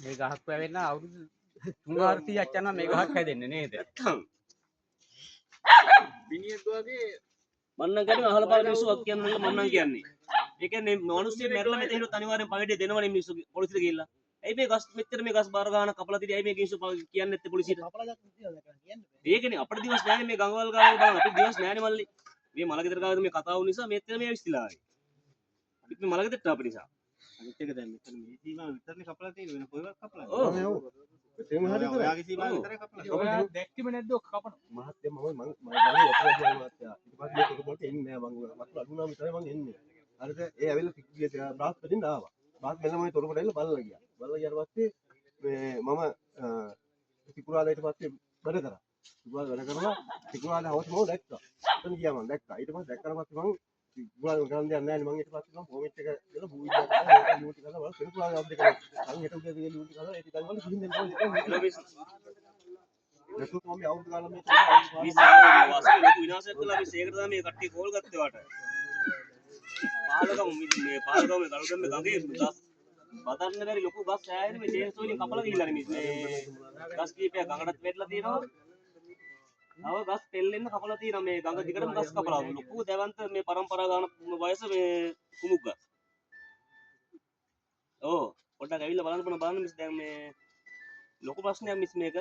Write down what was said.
මේ ගහක් වැවෙන්න අවුරුදු 300ක් යනවා මේ ගහක් හැදෙන්නේ නේද? මිනිහෙක් වගේ මන්නම් කියන්නේ අහල පහල මිනිස්සුක් කියන්නේ මන්නම් කියන්නේ. ඒ කියන්නේ මිනිස්සු මැරලා මෙතන හිටියොත් අනිවාර්යෙන් පවිඩේ දෙනවනේ මිනිස්සු පොලිසියට ගිහිල්ලා. ඇයි මේ ගස් මෙච්චර මේ ගස් බාර ගන්න කපලා තියදී ඇයි මේ මිනිස්සු කියන්නේ නැත්තේ පොලිසියට? ඒකනේ අපිට දිවස් නෑනේ මේ ගංගවල් ගානේ බලන්න අපිට දිවස් නෑනේ මල්ලි. මේ මලගෙදර ගාවේ මේ කතාව නිසා මෙතන මේ විශ්තිලා ආවේ. අපිත් මේ මලගෙදරට අපිට නිසා. අනිත් එක දැන් මෙතන මේ සීමාව විතරනේ කපලා තියෙන්නේ වෙන කොහෙවත් කපලා ඔව්. එතෙන් හරි ඔයාගේ සීමාව විතරයි කපලා. ඔයා දැක්කම නැද්ද ඔක කපන? මහත්තයා මම ගන්නේ ඔතන ගියා මහත්තයා. ඊට පස්සේ මේක පොල්ට එන්නේ නෑ මං මතු අඩුනාම විතරයි මං එන්නේ. හරිද? ඒ ඇවිල්ලා පිටිය බ්‍රාස් දෙන්න ආවා. බ්‍රාස් බැලම මේ තොරකට ඇවිල්ලා බලලා ගියා. බලලා ගියාට පස්සේ මේ මම තිකුරාදා ඊට පස්සේ වැඩ කරා. තිකුරාදා වැඩ කරලා තිකුරාදා හවස මම දැක්කා. එතන ගියා මං දැක්කා. ඊට පස්සේ දැක්කට පස්සේ මං තිකුරාදා කරන් දෙයක් නෑනේ මං ඊට පස්සේ මං කොමෙන්ට් එක දාලා බූවිලා කරලා ලූටි කරලා බලලා තිකුරාදා අප්ඩේට් කරා. අන් හෙට උදේ ගිහලා ලූටි කරලා ඒක ගන්න වල කිසිම දෙයක් නෑ. නැතු මම අවුරුදු ගාලා මේ වාසය ලොකු විනාශයක් කළා මේ සේකට තමයි මේ කට්ටිය කෝල් ගත්තේ වට. පාලකම මේ පාලකම මේ ගලුදෙන්න ගඟේ ගස් බදන්න බැරි ලොකු ගස් ඈනේ මේ චේන්ස් වලින් කපලා ගිහිල්ලා මේ ගස් කීපයක් ගඟටත් වැටලා තියෙනවා. තව ගස් තෙල්ලෙන්න කපලා තියෙනවා මේ ගඟ දිගටම ගස් කපලා. ලොකු දැවන්ත මේ પરම්පරා ගාන වයස මේ කුමුක් ගස්. ඔව් පොඩ්ඩක් ඇවිල්ලා බලන්න මිස් දැන් මේ ලොකු ප්‍රශ්නයක් මිස් මේක.